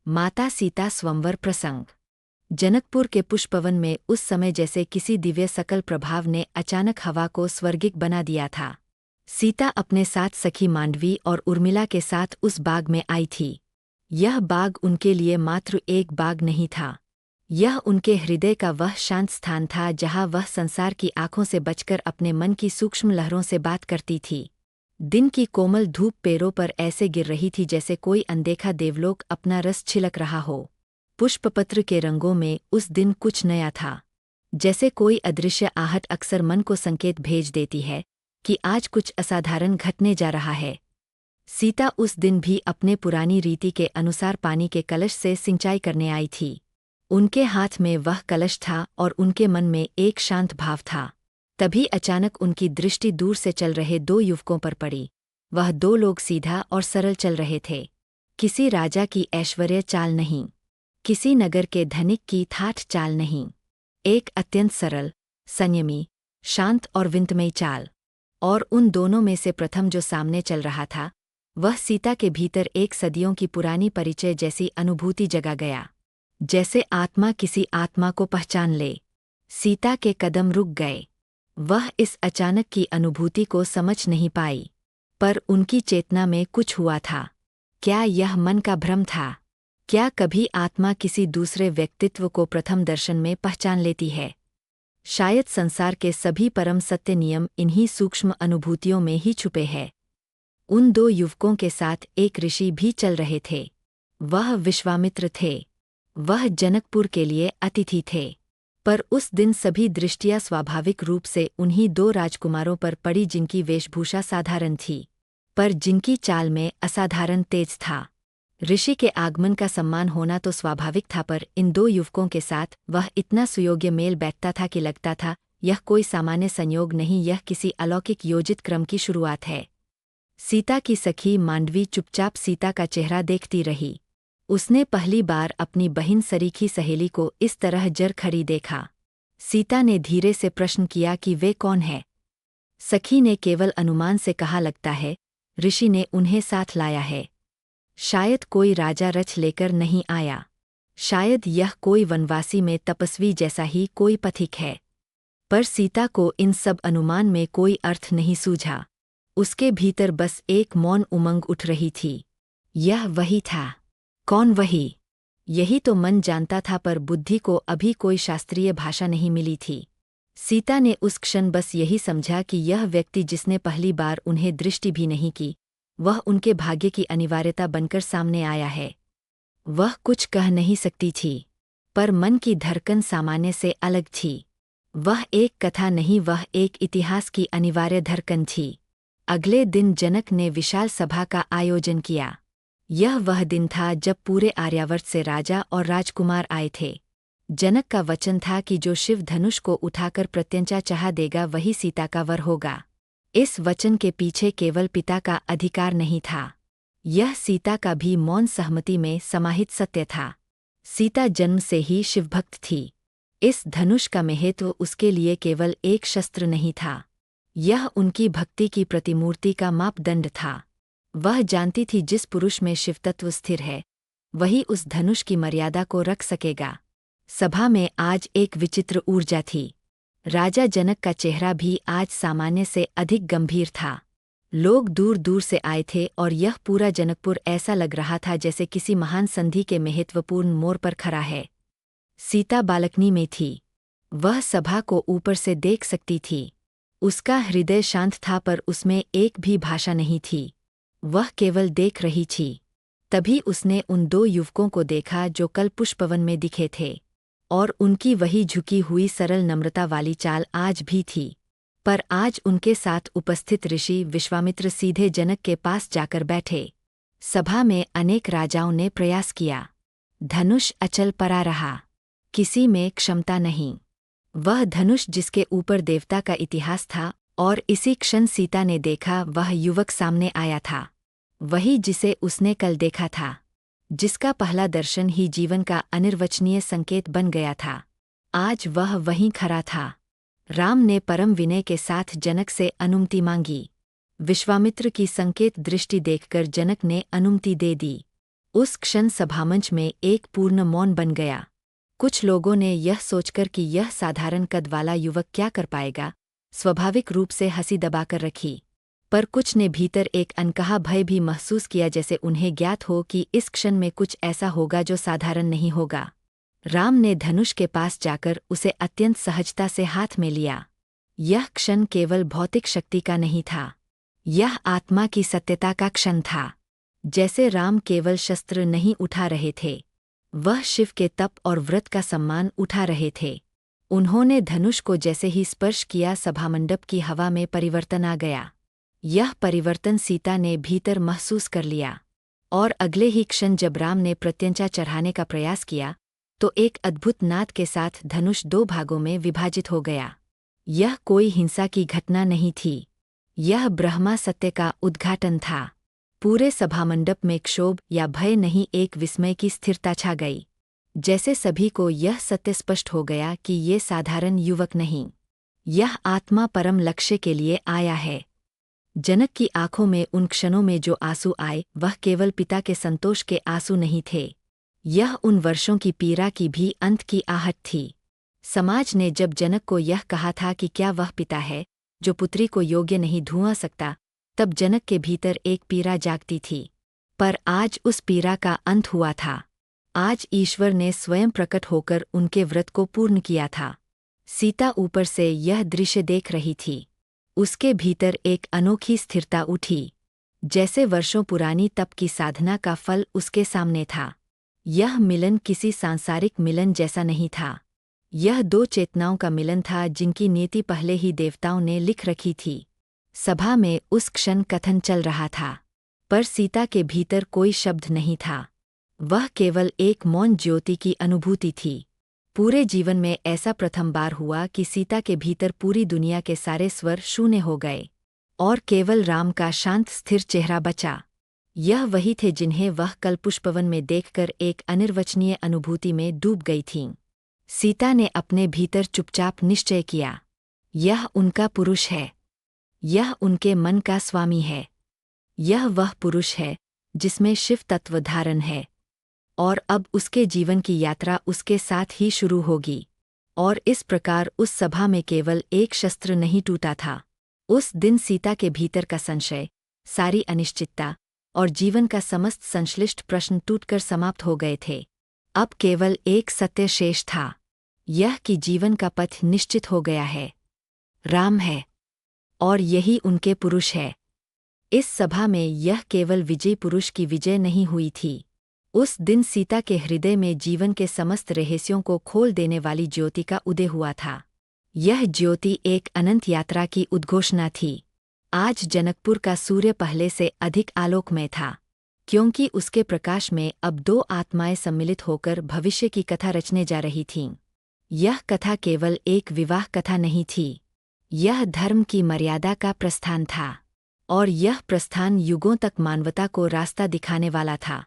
माता सीता स्वयंवर प्रसंग। जनकपुर के पुष्पवन में उस समय जैसे किसी दिव्य सकल प्रभाव ने अचानक हवा को स्वर्गिक बना दिया था। सीता अपने साथ सखी मांडवी और उर्मिला के साथ उस बाग में आई थी। यह बाग उनके लिए मात्र एक बाग नहीं था, यह उनके हृदय का वह शांत स्थान था जहाँ वह संसार की आंखों से बचकर अपने मन की सूक्ष्म लहरों से बात करती थी। दिन की कोमल धूप पैरों पर ऐसे गिर रही थी जैसे कोई अनदेखा देवलोक अपना रस छिलक रहा हो। पुष्पपत्र के रंगों में उस दिन कुछ नया था, जैसे कोई अदृश्य आहट अक्सर मन को संकेत भेज देती है कि आज कुछ असाधारण घटने जा रहा है। सीता उस दिन भी अपने पुरानी रीति के अनुसार पानी के कलश से सिंचाई करने आई थी। उनके हाथ में वह कलश था और उनके मन में एक शांत भाव था। तभी अचानक उनकी दृष्टि दूर से चल रहे दो युवकों पर पड़ी। वह दो लोग सीधा और सरल चल रहे थे, किसी राजा की ऐश्वर्य चाल नहीं, किसी नगर के धनिक की ठाठ चाल नहीं, एक अत्यंत सरल, संयमी, शांत और विनम्र चाल। और उन दोनों में से प्रथम जो सामने चल रहा था, वह सीता के भीतर एक सदियों की पुरानी परिचय जैसी अनुभूति जगा गया, जैसे आत्मा किसी आत्मा को पहचान ले। सीता के कदम रुक गए। वह इस अचानक की अनुभूति को समझ नहीं पाई, पर उनकी चेतना में कुछ हुआ था। क्या यह मन का भ्रम था? क्या कभी आत्मा किसी दूसरे व्यक्तित्व को प्रथम दर्शन में पहचान लेती है? शायद संसार के सभी परम सत्य नियम इन्हीं सूक्ष्म अनुभूतियों में ही छुपे हैं। उन दो युवकों के साथ एक ऋषि भी चल रहे थे। वह विश्वामित्र थे। वह जनकपुर के लिए अतिथि थे। पर उस दिन सभी दृष्टियां स्वाभाविक रूप से उन्हीं दो राजकुमारों पर पड़ी जिनकी वेशभूषा साधारण थी, पर जिनकी चाल में असाधारण तेज था। ऋषि के आगमन का सम्मान होना तो स्वाभाविक था, पर इन दो युवकों के साथ वह इतना सुयोग्य मेल बैठता था कि लगता था यह कोई सामान्य संयोग नहीं, यह किसी अलौकिक योजित क्रम की शुरुआत है। सीता की सखी मांडवी चुपचाप सीता का चेहरा देखती रही। उसने पहली बार अपनी बहिन सरीखी सहेली को इस तरह जर खड़ी देखा। सीता ने धीरे से प्रश्न किया कि वे कौन है। सखी ने केवल अनुमान से कहा, लगता है ऋषि ने उन्हें साथ लाया है। शायद कोई राजा रच लेकर नहीं आया, शायद यह कोई वनवासी में तपस्वी जैसा ही कोई पथिक है। पर सीता को इन सब अनुमान में कोई अर्थ नहीं सूझा। उसके भीतर बस एक मौन उमंग उठ रही थी। यह वही था। कौन वही? यही तो मन जानता था, पर बुद्धि को अभी कोई शास्त्रीय भाषा नहीं मिली थी। सीता ने उस क्षण बस यही समझा कि यह व्यक्ति जिसने पहली बार उन्हें दृष्टि भी नहीं की, वह उनके भाग्य की अनिवार्यता बनकर सामने आया है। वह कुछ कह नहीं सकती थी, पर मन की धड़कन सामान्य से अलग थी। वह एक कथा नहीं, वह एक इतिहास की अनिवार्य धड़कन थी। अगले दिन जनक ने विशाल सभा का आयोजन किया। यह वह दिन था जब पूरे आर्यावर्त से राजा और राजकुमार आए थे। जनक का वचन था कि जो शिव धनुष को उठाकर प्रत्यंचा चाह देगा वही सीता का वर होगा। इस वचन के पीछे केवल पिता का अधिकार नहीं था, यह सीता का भी मौन सहमति में समाहित सत्य था। सीता जन्म से ही शिवभक्त थी। इस धनुष का महत्व उसके लिए केवल एक शस्त्र नहीं था, यह उनकी भक्ति की प्रतिमूर्ति का मापदंड था। वह जानती थी जिस पुरुष में शिवतत्व स्थिर है, वही उस धनुष की मर्यादा को रख सकेगा। सभा में आज एक विचित्र ऊर्जा थी। राजा जनक का चेहरा भी आज सामान्य से अधिक गंभीर था। लोग दूर दूर से आए थे और यह पूरा जनकपुर ऐसा लग रहा था जैसे किसी महान संधि के महत्वपूर्ण मोड़ पर खड़ा है। सीता बालकनी में थी। वह सभा को ऊपर से देख सकती थी। उसका हृदय शांत था, पर उसमें एक भी भाषा नहीं थी। वह केवल देख रही थी। तभी उसने उन दो युवकों को देखा जो कल पुष्पवन में दिखे थे, और उनकी वही झुकी हुई सरल नम्रता वाली चाल आज भी थी। पर आज उनके साथ उपस्थित ऋषि विश्वामित्र सीधे जनक के पास जाकर बैठे। सभा में अनेक राजाओं ने प्रयास किया। धनुष अचल पड़ा रहा, किसी में क्षमता नहीं। वह धनुष जिसके ऊपर देवता का इतिहास था, और इसी क्षण सीता ने देखा वह युवक सामने आया था। वही जिसे उसने कल देखा था, जिसका पहला दर्शन ही जीवन का अनिर्वचनीय संकेत बन गया था। आज वह वहीं खड़ा था। राम ने परम विनय के साथ जनक से अनुमति मांगी। विश्वामित्र की संकेत दृष्टि देखकर जनक ने अनुमति दे दी। उस क्षण सभामंच में एक पूर्ण मौन बन गया। कुछ लोगों ने यह सोचकर कि यह साधारण कद वाला युवक क्या कर पाएगा, स्वाभाविक रूप से हंसी दबाकर रखी, पर कुछ ने भीतर एक अनकहा भय भी महसूस किया, जैसे उन्हें ज्ञात हो कि इस क्षण में कुछ ऐसा होगा जो साधारण नहीं होगा। राम ने धनुष के पास जाकर उसे अत्यंत सहजता से हाथ में लिया। यह क्षण केवल भौतिक शक्ति का नहीं था, यह आत्मा की सत्यता का क्षण था। जैसे राम केवल शस्त्र नहीं उठा रहे थे, वह शिव के तप और व्रत का सम्मान उठा रहे थे। उन्होंने धनुष को जैसे ही स्पर्श किया, सभामंडप की हवा में परिवर्तन आ गया। यह परिवर्तन सीता ने भीतर महसूस कर लिया, और अगले ही क्षण जब राम ने प्रत्यंचा चढ़ाने का प्रयास किया तो एक अद्भुत नाद के साथ धनुष 2 भागों में विभाजित हो गया। यह कोई हिंसा की घटना नहीं थी, यह ब्रह्मा सत्य का उद्घाटन था। पूरे सभामंडप में क्षोभ या भय नहीं, एक विस्मय की स्थिरता छा गई। जैसे सभी को यह सत्य स्पष्ट हो गया कि ये साधारण युवक नहीं, यह आत्मा परम लक्ष्य के लिए आया है। जनक की आंखों में उन क्षणों में जो आंसू आए, वह केवल पिता के संतोष के आंसू नहीं थे, यह उन वर्षों की पीड़ा की भी अंत की आहट थी। समाज ने जब जनक को यह कहा था कि क्या वह पिता है जो पुत्री को योग्य नहीं ढूंढ सकता, तब जनक के भीतर एक पीड़ा जागती थी। पर आज उस पीड़ा का अंत हुआ था। आज ईश्वर ने स्वयं प्रकट होकर उनके व्रत को पूर्ण किया था। सीता ऊपर से यह दृश्य देख रही थी। उसके भीतर एक अनोखी स्थिरता उठी, जैसे वर्षों पुरानी तप की साधना का फल उसके सामने था। यह मिलन किसी सांसारिक मिलन जैसा नहीं था, यह 2 चेतनाओं का मिलन था जिनकी नीति पहले ही देवताओं ने लिख रखी थी। सभा में उस क्षण कथन चल रहा था, पर सीता के भीतर कोई शब्द नहीं था, वह केवल एक मौन ज्योति की अनुभूति थी। पूरे जीवन में ऐसा प्रथम बार हुआ कि सीता के भीतर पूरी दुनिया के सारे स्वर शून्य हो गए, और केवल राम का शांत स्थिर चेहरा बचा। यह वही थे जिन्हें वह कल पुष्पवन में देखकर एक अनिर्वचनीय अनुभूति में डूब गई थीं। सीता ने अपने भीतर चुपचाप निश्चय किया, यह उनका पुरुष है, यह उनके मन का स्वामी है, यह वह पुरुष है जिसमें शिव तत्व धारण है, और अब उसके जीवन की यात्रा उसके साथ ही शुरू होगी। और इस प्रकार उस सभा में केवल एक शस्त्र नहीं टूटा था। उस दिन सीता के भीतर का संशय, सारी अनिश्चितता और जीवन का समस्त संश्लिष्ट प्रश्न टूटकर समाप्त हो गए थे। अब केवल एक सत्य शेष था, यह कि जीवन का पथ निश्चित हो गया है, राम है, और यही उनके पुरुष है। इस सभा में यह केवल विजयी पुरुष की विजय नहीं हुई थी, उस दिन सीता के हृदय में जीवन के समस्त रहस्यों को खोल देने वाली ज्योति का उदय हुआ था। यह ज्योति एक अनंत यात्रा की उद्घोषणा थी। आज जनकपुर का सूर्य पहले से अधिक आलोकमय था, क्योंकि उसके प्रकाश में अब 2 आत्माएं सम्मिलित होकर भविष्य की कथा रचने जा रही थीं। यह कथा केवल एक विवाह कथा नहीं थी, यह धर्म की मर्यादा का प्रस्थान था, और यह प्रस्थान युगों तक मानवता को रास्ता दिखाने वाला था।